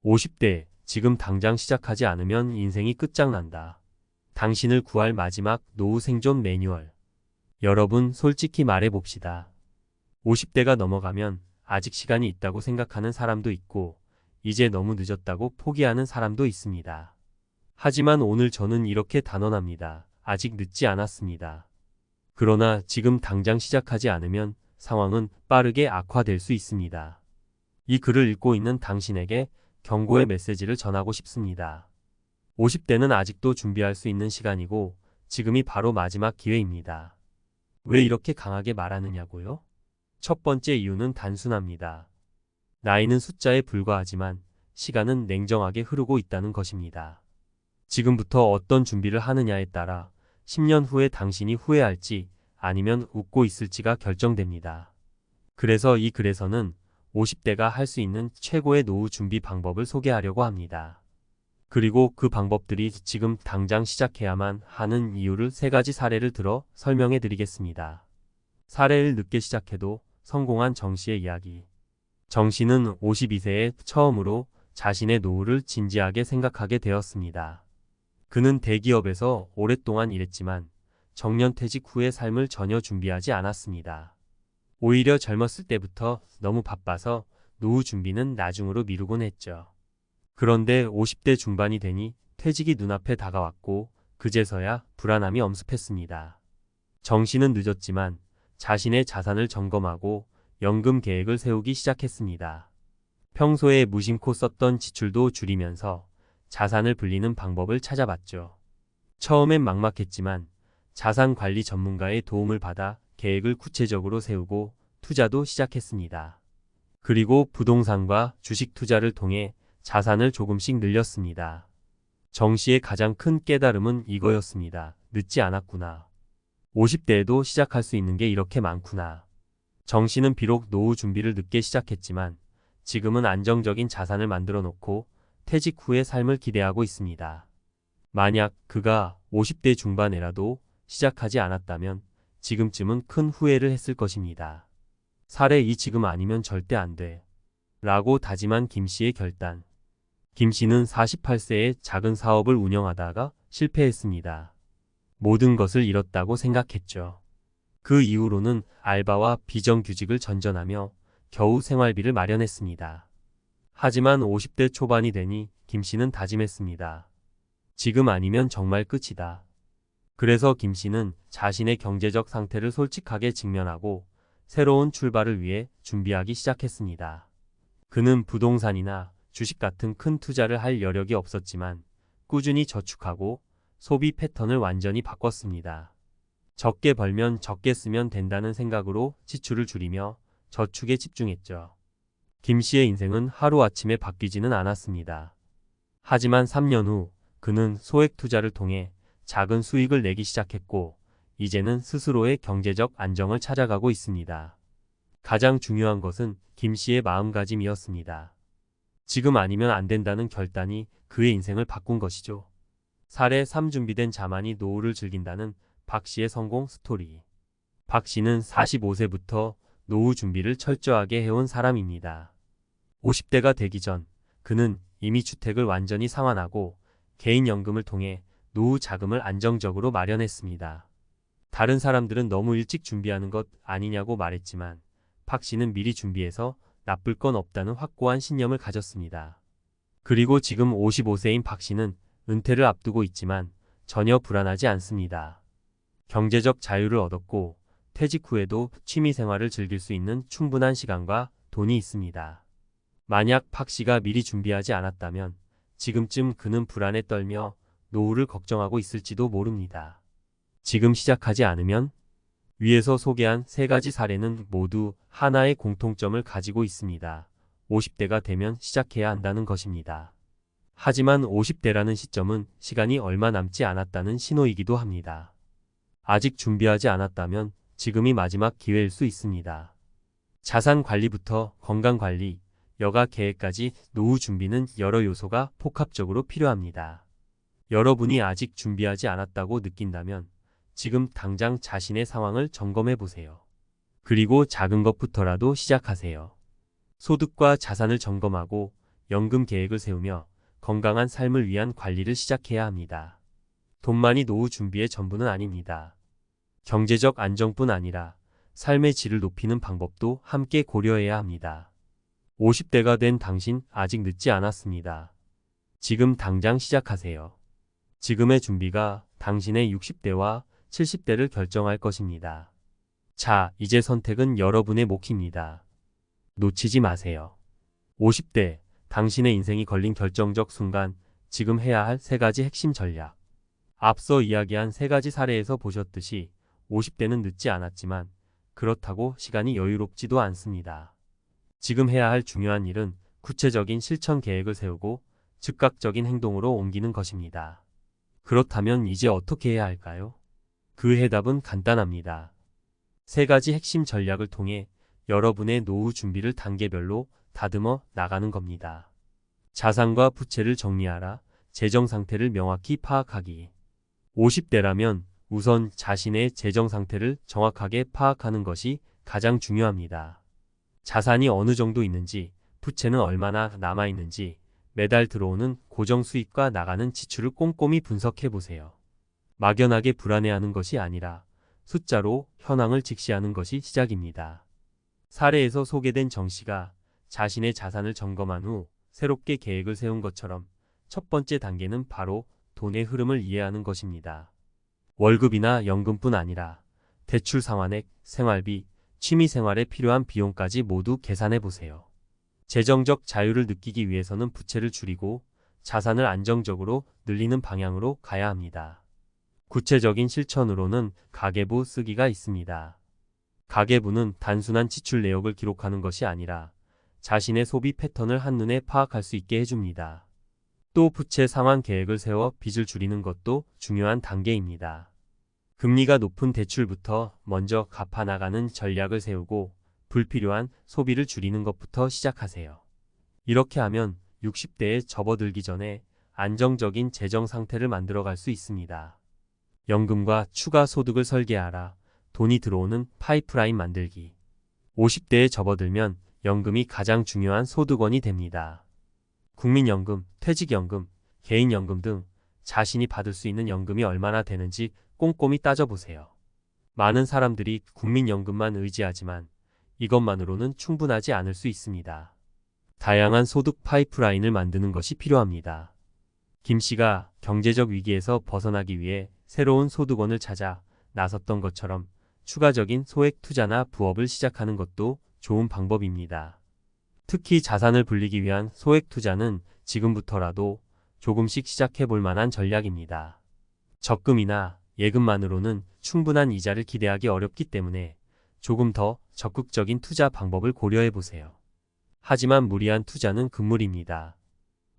50대, 지금 당장 시작하지 않으면 인생이 끝장난다. 당신을 구할 마지막 노후 생존 매뉴얼. 여러분, 솔직히 말해봅시다. 50대가 넘어가면 아직 시간이 있다고 생각하는 사람도 있고, 이제 너무 늦었다고 포기하는 사람도 있습니다. 하지만 오늘 저는 이렇게 단언합니다. 아직 늦지 않았습니다. 그러나 지금 당장 시작하지 않으면 상황은 빠르게 악화될 수 있습니다. 이 글을 읽고 있는 당신에게 경고의 메시지를 전하고 싶습니다. 50대는 아직도 준비할 수 있는 시간이고 지금이 바로 마지막 기회입니다. 왜 이렇게 강하게 말하느냐고요? 첫 번째 이유는 단순합니다. 나이는 숫자에 불과하지만 시간은 냉정하게 흐르고 있다는 것입니다. 지금부터 어떤 준비를 하느냐에 따라 10년 후에 당신이 후회할지 아니면 웃고 있을지가 결정됩니다. 그래서 이 글에서는 50대가 할 수 있는 최고의 노후 준비 방법을 소개하려고 합니다. 그리고 그 방법들이 지금 당장 시작해야만 하는 이유를 3가지 사례를 들어 설명해 드리겠습니다. 사례를 늦게 시작해도 성공한 정씨의 이야기. 정씨는 52세에 처음으로 자신의 노후를 진지하게 생각하게 되었습니다. 그는 대기업에서 오랫동안 일했지만 정년퇴직 후의 삶을 전혀 준비하지 않았습니다. 오히려 젊었을 때부터 너무 바빠서 노후 준비는 나중으로 미루곤 했죠. 그런데 50대 중반이 되니 퇴직이 눈앞에 다가왔고 그제서야 불안함이 엄습했습니다. 정씨는 늦었지만 자신의 자산을 점검하고 연금 계획을 세우기 시작했습니다. 평소에 무심코 썼던 지출도 줄이면서 자산을 불리는 방법을 찾아봤죠. 처음엔 막막했지만 자산관리 전문가의 도움을 받아 계획을 구체적으로 세우고 투자도 시작했습니다. 그리고 부동산과 주식 투자를 통해 자산을 조금씩 늘렸습니다. 정씨의 가장 큰 깨달음은 이거였습니다. 늦지 않았구나. 50대에도 시작할 수 있는 게 이렇게 많구나. 정씨는 비록 노후 준비를 늦게 시작했지만 지금은 안정적인 자산을 만들어 놓고 퇴직 후의 삶을 기대하고 있습니다. 만약 그가 50대 중반에라도 시작하지 않았다면 지금쯤은 큰 후회를 했을 것입니다. 사례 2. 지금 아니면 절대 안 돼. 라고 다짐한 김씨의 결단. 김씨는 48세에 작은 사업을 운영하다가 실패했습니다. 모든 것을 잃었다고 생각했죠. 그 이후로는 알바와 비정규직을 전전하며 겨우 생활비를 마련했습니다. 하지만 50대 초반이 되니 김씨는 다짐했습니다. 지금 아니면 정말 끝이다. 그래서 김씨는 자신의 경제적 상태를 솔직하게 직면하고 새로운 출발을 위해 준비하기 시작했습니다. 그는 부동산이나 주식 같은 큰 투자를 할 여력이 없었지만 꾸준히 저축하고 소비 패턴을 완전히 바꿨습니다. 적게 벌면 적게 쓰면 된다는 생각으로 지출을 줄이며 저축에 집중했죠. 김씨의 인생은 하루아침에 바뀌지는 않았습니다. 하지만 3년 후 그는 소액 투자를 통해 작은 수익을 내기 시작했고 이제는 스스로의 경제적 안정을 찾아가고 있습니다. 가장 중요한 것은 김씨의 마음가짐이었습니다. 지금 아니면 안 된다는 결단이 그의 인생을 바꾼 것이죠. 사례 3. 준비된 자만이 노후를 즐긴다는 박씨의 성공 스토리. 박씨는 45세부터 노후 준비를 철저하게 해온 사람입니다. 50대가 되기 전 그는 이미 주택을 완전히 상환하고 개인연금을 통해 노후 자금을 안정적으로 마련했습니다. 다른 사람들은 너무 일찍 준비하는 것 아니냐고 말했지만 박씨는 미리 준비해서 나쁠 건 없다는 확고한 신념을 가졌습니다. 그리고 지금 55세인 박씨는 은퇴를 앞두고 있지만 전혀 불안하지 않습니다. 경제적 자유를 얻었고 퇴직 후에도 취미 생활을 즐길 수 있는 충분한 시간과 돈이 있습니다. 만약 박씨가 미리 준비하지 않았다면 지금쯤 그는 불안에 떨며 노후를 걱정하고 있을지도 모릅니다. 지금 시작하지 않으면? 위에서 소개한 3가지 사례는 모두 하나의 공통점을 가지고 있습니다. 50대가 되면 시작해야 한다는 것입니다. 하지만 50대라는 시점은 시간이 얼마 남지 않았다는 신호이기도 합니다. 아직 준비하지 않았다면 지금이 마지막 기회일 수 있습니다. 자산 관리부터 건강 관리, 여가 계획까지 노후 준비는 여러 요소가 복합적으로 필요합니다. 여러분이 아직 준비하지 않았다고 느낀다면 지금 당장 자신의 상황을 점검해 보세요. 그리고 작은 것부터라도 시작하세요. 소득과 자산을 점검하고 연금 계획을 세우며 건강한 삶을 위한 관리를 시작해야 합니다. 돈만이 노후 준비의 전부는 아닙니다. 경제적 안정뿐 아니라 삶의 질을 높이는 방법도 함께 고려해야 합니다. 50대가 된 당신 아직 늦지 않았습니다. 지금 당장 시작하세요. 지금의 준비가 당신의 60대와 70대를 결정할 것입니다. 자, 이제 선택은 여러분의 몫입니다. 놓치지 마세요. 50대, 당신의 인생이 걸린 결정적 순간, 지금 해야 할 3가지 핵심 전략. 앞서 이야기한 3가지 사례에서 보셨듯이 50대는 늦지 않았지만 그렇다고 시간이 여유롭지도 않습니다. 지금 해야 할 중요한 일은 구체적인 실천 계획을 세우고 즉각적인 행동으로 옮기는 것입니다. 그렇다면 이제 어떻게 해야 할까요? 그 해답은 간단합니다. 3가지 핵심 전략을 통해 여러분의 노후 준비를 단계별로 다듬어 나가는 겁니다. 자산과 부채를 정리하라. 재정 상태를 명확히 파악하기. 50대라면 우선 자신의 재정 상태를 정확하게 파악하는 것이 가장 중요합니다. 자산이 어느 정도 있는지, 부채는 얼마나 남아있는지, 매달 들어오는 고정 수입과 나가는 지출을 꼼꼼히 분석해 보세요. 막연하게 불안해하는 것이 아니라 숫자로 현황을 직시하는 것이 시작입니다. 사례에서 소개된 정 씨가 자신의 자산을 점검한 후 새롭게 계획을 세운 것처럼 첫 번째 단계는 바로 돈의 흐름을 이해하는 것입니다. 월급이나 연금뿐 아니라 대출 상환액, 생활비, 취미생활에 필요한 비용까지 모두 계산해 보세요. 재정적 자유를 느끼기 위해서는 부채를 줄이고 자산을 안정적으로 늘리는 방향으로 가야 합니다. 구체적인 실천으로는 가계부 쓰기가 있습니다. 가계부는 단순한 지출 내역을 기록하는 것이 아니라 자신의 소비 패턴을 한눈에 파악할 수 있게 해줍니다. 또 부채 상환 계획을 세워 빚을 줄이는 것도 중요한 단계입니다. 금리가 높은 대출부터 먼저 갚아나가는 전략을 세우고 불필요한 소비를 줄이는 것부터 시작하세요. 이렇게 하면 60대에 접어들기 전에 안정적인 재정 상태를 만들어갈 수 있습니다. 연금과 추가 소득을 설계하라. 돈이 들어오는 파이프라인 만들기. 50대에 접어들면 연금이 가장 중요한 소득원이 됩니다. 국민연금, 퇴직연금, 개인연금 등 자신이 받을 수 있는 연금이 얼마나 되는지 꼼꼼히 따져보세요. 많은 사람들이 국민연금만 의지하지만 이것만으로는 충분하지 않을 수 있습니다. 다양한 소득 파이프라인을 만드는 것이 필요합니다. 김 씨가 경제적 위기에서 벗어나기 위해 새로운 소득원을 찾아 나섰던 것처럼 추가적인 소액 투자나 부업을 시작하는 것도 좋은 방법입니다. 특히 자산을 불리기 위한 소액 투자는 지금부터라도 조금씩 시작해 볼 만한 전략입니다. 적금이나 예금만으로는 충분한 이자를 기대하기 어렵기 때문에 조금 더 적극적인 투자 방법을 고려해 보세요. 하지만 무리한 투자는 금물입니다.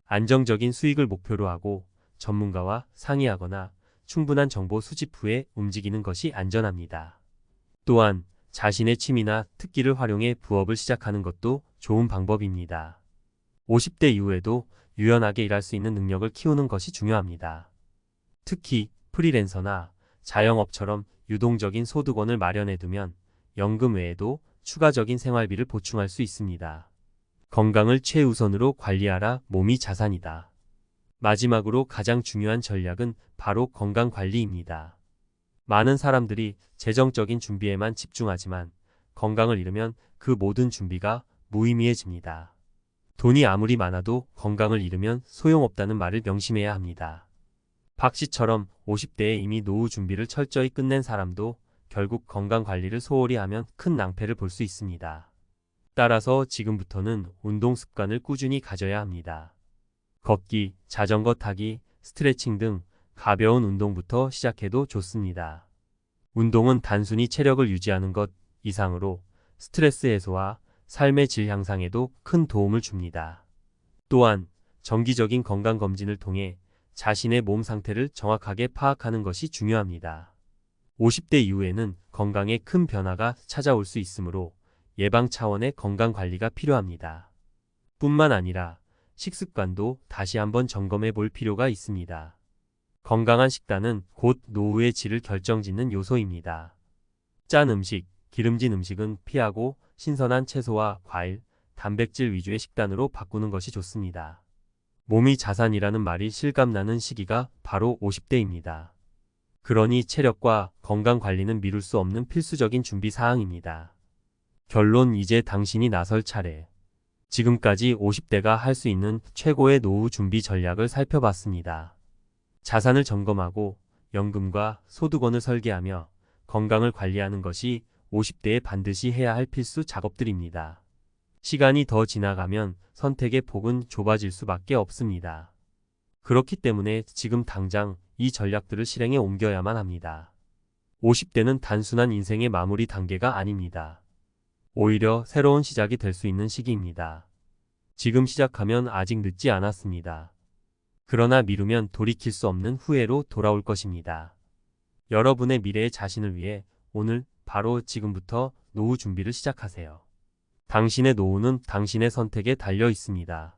안정적인 수익을 목표로 하고 전문가와 상의하거나 충분한 정보 수집 후에 움직이는 것이 안전합니다. 또한 자신의 취미나 특기를 활용해 부업을 시작하는 것도 좋은 방법입니다. 50대 이후에도 유연하게 일할 수 있는 능력을 키우는 것이 중요합니다. 특히 프리랜서나 자영업처럼 유동적인 소득원을 마련해두면 연금 외에도 추가적인 생활비를 보충할 수 있습니다. 건강을 최우선으로 관리하라. 몸이 자산이다. 마지막으로 가장 중요한 전략은 바로 건강관리입니다. 많은 사람들이 재정적인 준비에만 집중하지만 건강을 잃으면 그 모든 준비가 무의미해집니다. 돈이 아무리 많아도 건강을 잃으면 소용없다는 말을 명심해야 합니다. 박 씨처럼 50대에 이미 노후 준비를 철저히 끝낸 사람도 결국 건강관리를 소홀히 하면 큰 낭패를 볼 수 있습니다. 따라서 지금부터는 운동 습관을 꾸준히 가져야 합니다. 걷기, 자전거 타기, 스트레칭 등 가벼운 운동부터 시작해도 좋습니다. 운동은 단순히 체력을 유지하는 것 이상으로 스트레스 해소와 삶의 질 향상에도 큰 도움을 줍니다. 또한 정기적인 건강검진을 통해 자신의 몸 상태를 정확하게 파악하는 것이 중요합니다. 50대 이후에는 건강에 큰 변화가 찾아올 수 있으므로 예방 차원의 건강관리가 필요합니다. 뿐만 아니라 식습관도 다시 한번 점검해 볼 필요가 있습니다. 건강한 식단은 곧 노후의 질을 결정짓는 요소입니다. 짠 음식, 기름진 음식은 피하고 신선한 채소와 과일, 단백질 위주의 식단으로 바꾸는 것이 좋습니다. 몸이 자산이라는 말이 실감나는 시기가 바로 50대입니다. 그러니 체력과 건강 관리는 미룰 수 없는 필수적인 준비 사항입니다. 결론 이제 당신이 나설 차례. 지금까지 50대가 할 수 있는 최고의 노후 준비 전략을 살펴봤습니다. 자산을 점검하고 연금과 소득원을 설계하며 건강을 관리하는 것이 50대에 반드시 해야 할 필수 작업들입니다. 시간이 더 지나가면 선택의 폭은 좁아질 수밖에 없습니다. 그렇기 때문에 지금 당장 이 전략들을 실행에 옮겨야만 합니다. 50대는 단순한 인생의 마무리 단계가 아닙니다. 오히려 새로운 시작이 될 수 있는 시기입니다. 지금 시작하면 아직 늦지 않았습니다. 그러나 미루면 돌이킬 수 없는 후회로 돌아올 것입니다. 여러분의 미래의 자신을 위해 오늘 바로 지금부터 노후 준비를 시작하세요. 당신의 노후는 당신의 선택에 달려 있습니다.